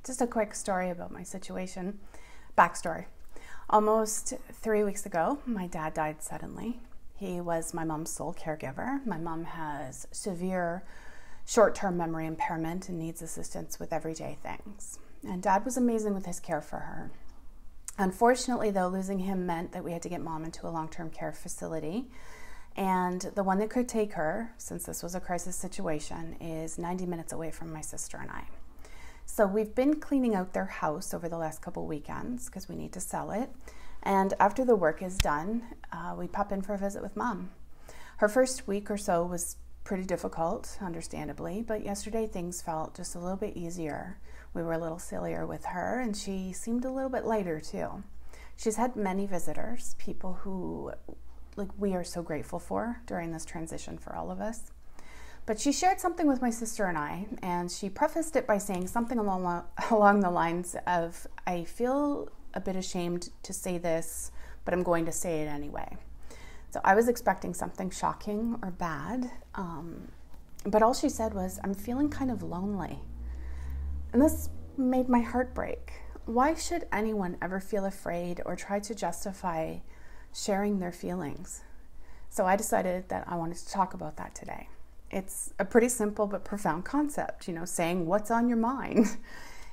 Just a quick story about my situation. Backstory. Almost 3 weeks ago, my dad died suddenly. He was my mom's sole caregiver. My mom has severe short-term memory impairment and needs assistance with everyday things. And Dad was amazing with his care for her. Unfortunately, though, losing him meant that we had to get Mom into a long-term care facility. And the one that could take her, since this was a crisis situation, is 90 minutes away from my sister and I. So we've been cleaning out their house over the last couple weekends because we need to sell it. And after the work is done, we pop in for a visit with Mom. Her first week or so was pretty difficult, understandably, but yesterday things felt just a little bit easier. We were a little sillier with her, and she seemed a little bit lighter too. She's had many visitors, people who we are so grateful for during this transition for all of us. But she shared something with my sister and I, and she prefaced it by saying something along the lines of, I feel a bit ashamed to say this, but I'm going to say it anyway. So I was expecting something shocking or bad, but all she said was, I'm feeling kind of lonely. And this made my heart break. Why should anyone ever feel afraid or try to justify sharing their feelings? So I decided that I wanted to talk about that today. It's a pretty simple but profound concept, saying what's on your mind.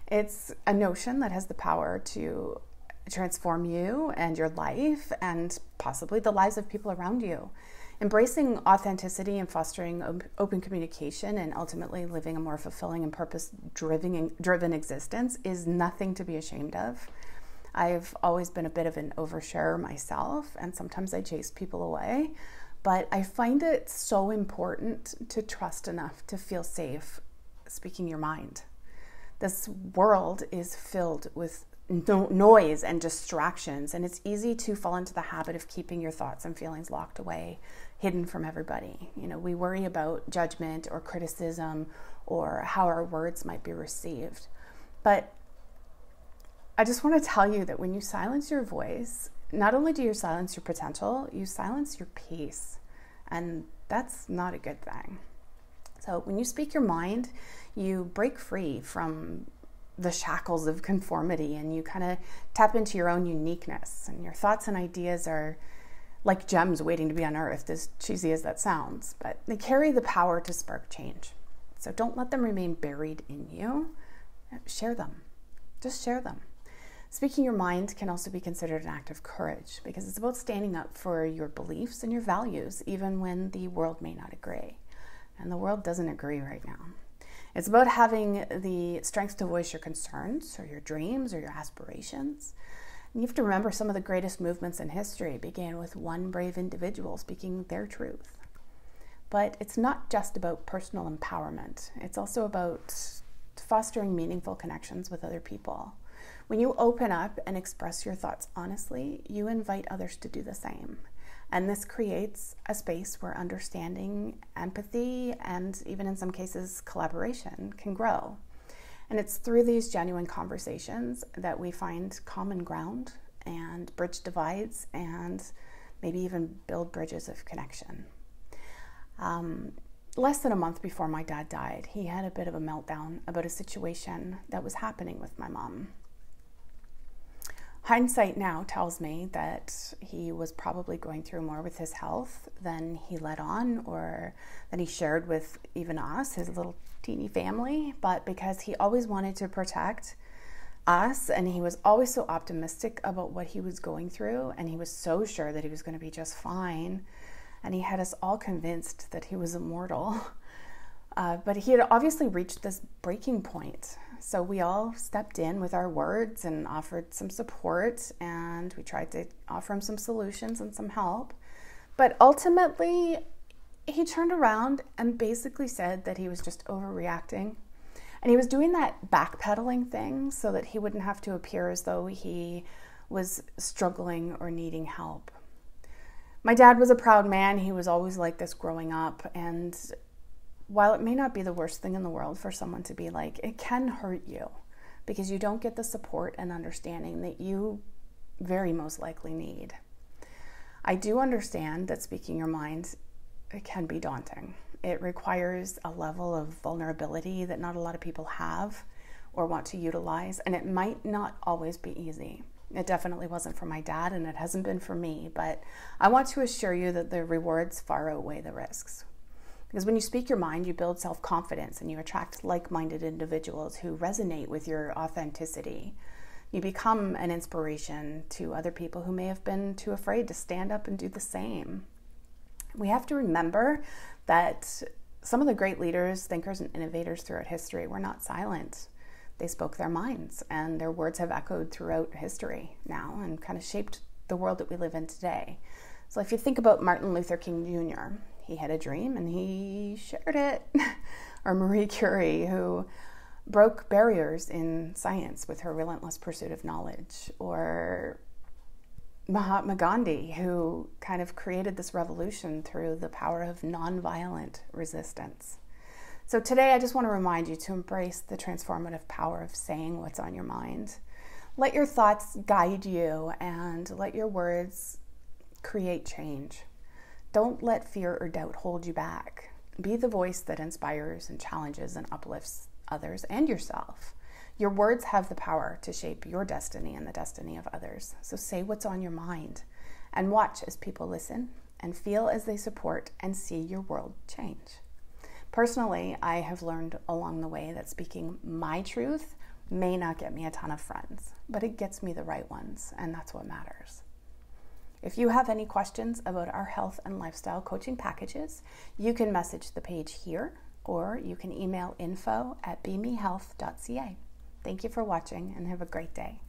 It's a notion that has the power to transform you and your life and possibly the lives of people around you. Embracing authenticity and fostering open communication and ultimately living a more fulfilling and purpose-driven existence is nothing to be ashamed of. I've always been a bit of an oversharer myself, and sometimes I chase people away, but I find it so important to trust enough to feel safe speaking your mind. This world is filled with noise and distractions, and it's easy to fall into the habit of keeping your thoughts and feelings locked away, hidden from everybody. We worry about judgment or criticism or how our words might be received. But I just want to tell you that when you silence your voice, not only do you silence your potential, you silence your peace, and that's not a good thing. So when you speak your mind, you break free from the shackles of conformity and you kind of tap into your own uniqueness, and your thoughts and ideas are like gems waiting to be unearthed, as cheesy as that sounds, but they carry the power to spark change. So don't let them remain buried in you. Share them. Just share them. Speaking your mind can also be considered an act of courage because it's about standing up for your beliefs and your values, even when the world may not agree. And the world doesn't agree right now. It's about having the strength to voice your concerns or your dreams or your aspirations. And you have to remember some of the greatest movements in history began with one brave individual speaking their truth. But it's not just about personal empowerment. It's also about fostering meaningful connections with other people. When you open up and express your thoughts honestly, you invite others to do the same. And this creates a space where understanding, empathy, and even in some cases, collaboration can grow. And it's through these genuine conversations that we find common ground and bridge divides and maybe even build bridges of connection. Less than a month before my dad died, he had a bit of a meltdown about a situation that was happening with my mom. Hindsight now tells me that he was probably going through more with his health than he let on or than he shared with even us, his little teeny family. But because he always wanted to protect us and he was always so optimistic about what he was going through and he was so sure that he was going to be just fine and he had us all convinced that he was immortal. But he had obviously reached this breaking point. So we all stepped in with our words and offered some support, and we tried to offer him some solutions and some help. But ultimately, he turned around and basically said that he was just overreacting. And he was doing that backpedaling thing so that he wouldn't have to appear as though he was struggling or needing help. My dad was a proud man. He was always like this growing up, and while it may not be the worst thing in the world for someone to be like, it can hurt you because you don't get the support and understanding that you very most likely need. I do understand that speaking your mind, it can be daunting. It requires a level of vulnerability that not a lot of people have. or want to utilize, and it might not always be easy. It definitely wasn't for my dad, and it hasn't been for me, but I want to assure you that the rewards far outweigh the risks. Because when you speak your mind, you build self-confidence and you attract like-minded individuals who resonate with your authenticity. You become an inspiration to other people who may have been too afraid to stand up and do the same. We have to remember that some of the great leaders, thinkers, and innovators throughout history were not silent. They spoke their minds, and their words have echoed throughout history now and kind of shaped the world that we live in today. So if you think about Martin Luther King Jr., he had a dream and he shared it. Or Marie Curie, who broke barriers in science with her relentless pursuit of knowledge. Or Mahatma Gandhi, who kind of created this revolution through the power of nonviolent resistance. So today I just want to remind you to embrace the transformative power of saying what's on your mind. Let your thoughts guide you and let your words create change. Don't let fear or doubt hold you back. Be the voice that inspires and challenges and uplifts others and yourself. Your words have the power to shape your destiny and the destiny of others. So say what's on your mind and watch as people listen and feel as they support and see your world change. Personally, I have learned along the way that speaking my truth may not get me a ton of friends, but it gets me the right ones, and that's what matters. If you have any questions about our health and lifestyle coaching packages, you can message the page here, or you can email info@bemehealth.ca. Thank you for watching and have a great day.